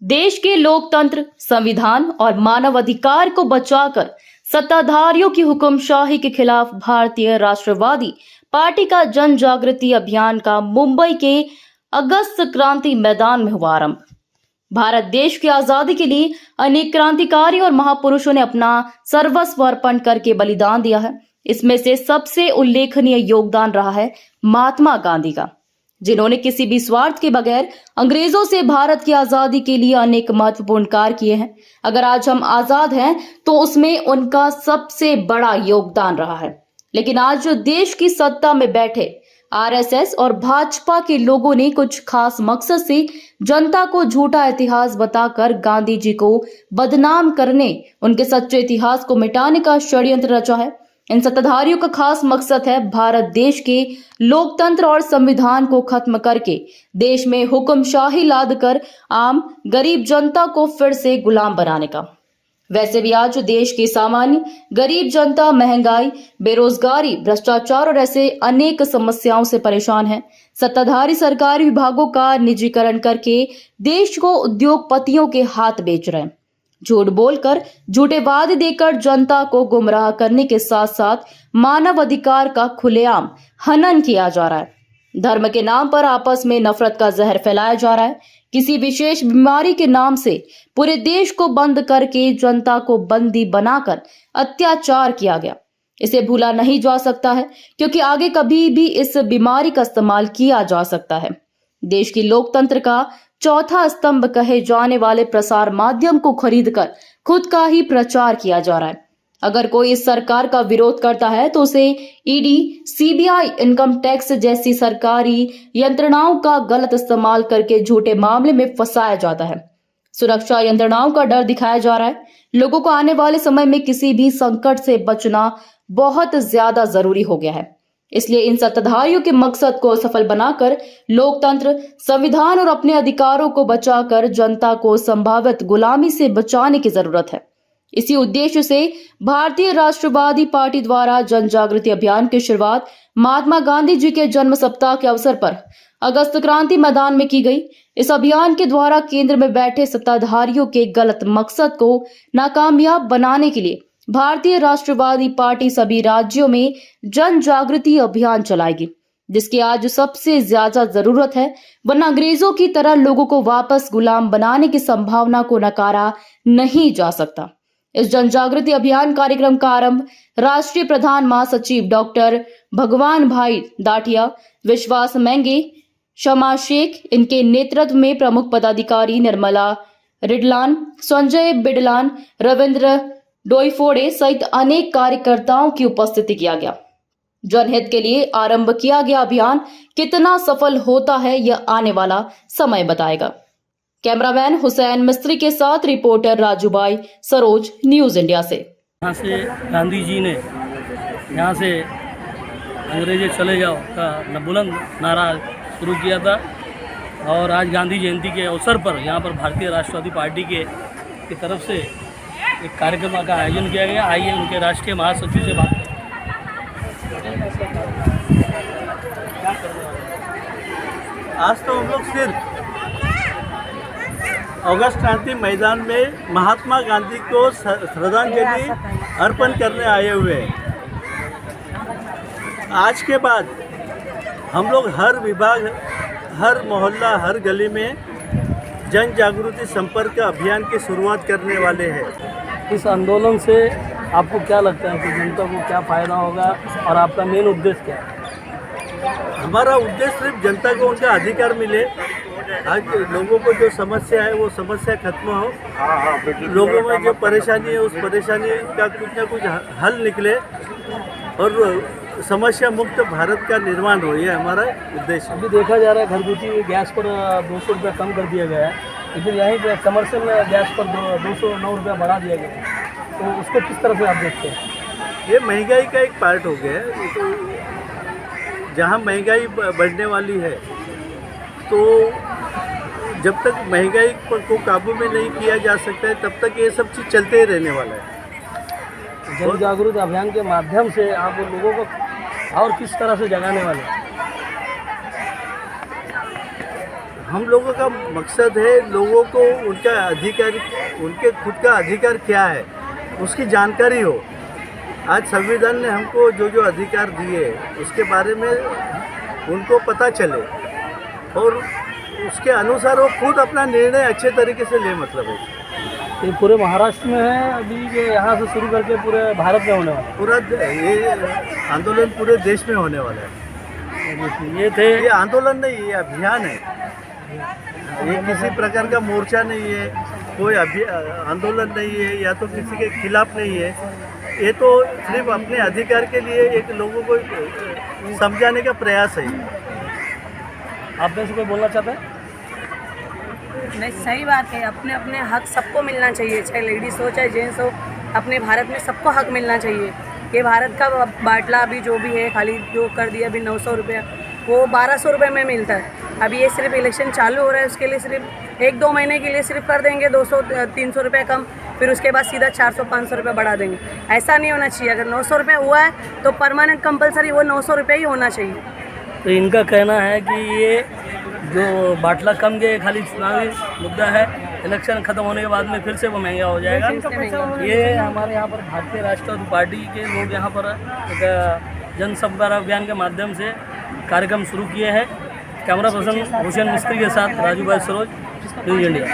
देश के लोकतंत्र, संविधान और मानव अधिकार को बचाकर सत्ताधारियों की हुक्मशाही के खिलाफ भारतीय राष्ट्रवादी पार्टी का जन जागृति अभियान का मुंबई के अगस्त क्रांति मैदान में हुआ आरंभ। भारत देश की आजादी के लिए अनेक क्रांतिकारी और महापुरुषों ने अपना सर्वस्व अर्पण करके बलिदान दिया है। इसमें से सबसे उल्लेखनीय योगदान रहा है महात्मा गांधी का, जिन्होंने किसी भी स्वार्थ के बगैर अंग्रेजों से भारत की आजादी के लिए अनेक महत्वपूर्ण कार्य किए हैं। अगर आज हम आजाद हैं तो उसमें उनका सबसे बड़ा योगदान रहा है। लेकिन आज जो देश की सत्ता में बैठे आरएसएस और भाजपा के लोगों ने कुछ खास मकसद से जनता को झूठा इतिहास बताकर गांधी जी को बदनाम करने, उनके सच्चे इतिहास को मिटाने का षड्यंत्र रचा है। इन सत्ताधारियों का खास मकसद है भारत देश के लोकतंत्र और संविधान को खत्म करके देश में हुक्मशाही लादकर आम गरीब जनता को फिर से गुलाम बनाने का। वैसे भी आज देश की सामान्य गरीब जनता महंगाई, बेरोजगारी, भ्रष्टाचार और ऐसे अनेक समस्याओं से परेशान है। सत्ताधारी सरकारी विभागों का निजीकरण करके देश को उद्योगपतियों के हाथ बेच रहे हैं। झूठ बोलकर, झूठे वादे देकर जनता को गुमराह करने के साथ साथ मानव अधिकार का खुलेआम हनन किया जा रहा है। धर्म के नाम पर आपस में नफरत का जहर फैलाया जा रहा है। किसी विशेष बीमारी के नाम से पूरे देश को बंद करके जनता को बंदी बनाकर अत्याचार किया गया। इसे भूला नहीं जा सकता है, क्योंकि आगे कभी भी इस बीमारी का इस्तेमाल किया जा सकता है। देश की लोकतंत्र का चौथा स्तंभ कहे जाने वाले प्रसार माध्यम को खरीदकर खुद का ही प्रचार किया जा रहा है। अगर कोई इस सरकार का विरोध करता है तो उसे ईडी, सीबीआई, इनकम टैक्स जैसी सरकारी यंत्रणाओं का गलत इस्तेमाल करके झूठे मामले में फंसाया जाता है। सुरक्षा यंत्रणाओं का डर दिखाया जा रहा है। लोगों को आने वाले समय में किसी भी संकट से बचना बहुत ज्यादा जरूरी हो गया है। इसलिए इन सत्ताधारियों के मकसद को सफल बनाकर लोकतंत्र, संविधान और अपने अधिकारों को बचाकर जनता को संभावित गुलामी से बचाने की जरूरत है। इसी उद्देश्य से भारतीय राष्ट्रवादी पार्टी द्वारा जन जागृति अभियान की शुरुआत महात्मा गांधी जी के जन्म सप्ताह के अवसर पर अगस्त क्रांति मैदान में की गई। इस अभियान के द्वारा केंद्र में बैठे सत्ताधारियों के गलत मकसद को नाकामयाब बनाने के लिए भारतीय राष्ट्रवादी पार्टी सभी राज्यों में जन जागृति अभियान चलाएगी, जिसकी आज सबसे ज्यादा जरूरत है। वरना अंग्रेजों की तरह लोगों को वापस गुलाम बनाने की संभावना को नकारा नहीं जा सकता। इस जन जागृति अभियान कार्यक्रम का आरंभ राष्ट्रीय प्रधान महासचिव डॉक्टर भगवान भाई दाटिया, विश्वास मेंगे, शमा शेख, इनके नेतृत्व में प्रमुख पदाधिकारी निर्मला रिडलान, संजय बिडलान, रविंद्र डोईफोड़े सहित अनेक कार्यकर्ताओं की उपस्थिति किया गया। जनहित के लिए आरंभ किया गया अभियान कितना सफल होता है यह आने वाला समय बताएगा। कैमरामैन हुसैन मिस्त्री के साथ रिपोर्टर राजू भाई, सरोज, न्यूज इंडिया से। यहाँ से गांधी जी ने यहाँ से अंग्रेजे चले जाओ का बुलंद नारा शुरू किया था और आज गांधी जयंती के अवसर पर यहाँ पर भारतीय राष्ट्रवादी पार्टी की तरफ से एक कार्यक्रम का आयोजन किया गया। आइए उनके राष्ट्रीय महासचिव से बात करें। आज तो हम लोग सिर्फ अगस्त क्रांति मैदान में महात्मा गांधी को श्रद्धांजलि अर्पण करने आए हुए हैं। आज के बाद हम लोग हर विभाग, हर मोहल्ला, हर गली में जन जागृति संपर्क अभियान की शुरुआत करने वाले हैं। इस आंदोलन से आपको क्या लगता है कि जनता को क्या फ़ायदा होगा और आपका मेन उद्देश्य क्या है? हमारा उद्देश्य सिर्फ जनता को उनका अधिकार मिले। आज लोगों को जो समस्या है वो समस्या खत्म हो, लोगों में जो परेशानी है उस परेशानी का कुछ ना कुछ हल निकले और समस्या मुक्त भारत का निर्माण हो, ये हमारा उद्देश्य। अभी देखा जा रहा है घरगुती गैस पर 200 रुपये कम कर दिया गया है, लेकिन यहीं पर कमर्शियल गैस पर 209 रुपया बढ़ा दिया गया है। तो उसको किस तरह से आप देखते हैं? ये महंगाई का एक पार्ट हो गया है। तो जहाँ महंगाई बढ़ने वाली है तो जब तक महंगाई को काबू में नहीं किया जा सकता है तब तक ये सब चीज़ चलते ही रहने वाला है। जन जागृति अभियान के माध्यम से आप लोगों को और किस तरह से जगाने वाले हैं? हम लोगों का मकसद है लोगों को उनका अधिकार, उनके खुद का अधिकार क्या है उसकी जानकारी हो। आज संविधान ने हमको जो जो अधिकार दिए उसके बारे में उनको पता चले और उसके अनुसार वो खुद अपना निर्णय अच्छे तरीके से ले, मतलब है। ये पूरे महाराष्ट्र में है अभी, ये यहाँ से शुरू करके पूरे भारत में होने वाला पूरा ये आंदोलन पूरे देश में होने वाला है। है। ये थे, ये आंदोलन नहीं, ये अभियान है। ये किसी प्रकार का मोर्चा नहीं है, कोई आंदोलन नहीं है, या तो किसी के खिलाफ नहीं है। ये तो सिर्फ अपने अधिकार के लिए एक लोगों को समझाने का प्रयास है। आप में से कोई बोलना चाहता है? नहीं, सही बात है। अपने अपने हक सबको मिलना चाहिए, चाहे लेडीज़ हो चाहे जेंट्स हो। अपने भारत में सबको हक मिलना चाहिए। ये भारत का बाटला अभी जो भी है, खाली जो कर दिया अभी 900 रुपया, वो 1200 रुपये में मिलता है। अभी ये सिर्फ इलेक्शन चालू हो रहा है, उसके लिए सिर्फ 1-2 महीने के लिए सिर्फ कर देंगे 200-300 रुपये कम, फिर उसके बाद सीधा 400-500 रुपये बढ़ा देंगे। ऐसा नहीं होना चाहिए। अगर 900 रुपये हुआ है तो परमानेंट कंपलसरी वो 900 रुपये ही होना चाहिए। तो इनका कहना है कि ये जो बाटला कम गए खाली चुनावी मुद्दा है, इलेक्शन खत्म होने के बाद में फिर से वो महंगा हो जाएगा। ये हमारे यहाँ पर भारतीय राष्ट्रवादी पार्टी के लोग यहाँ पर एक जनसंपर्क अभियान के माध्यम से कार्यक्रम शुरू किए हैं। कैमरा पर्सन हुसैन मिस्त्री के साथ राजू भाई सरोज, न्यूज़ इंडिया।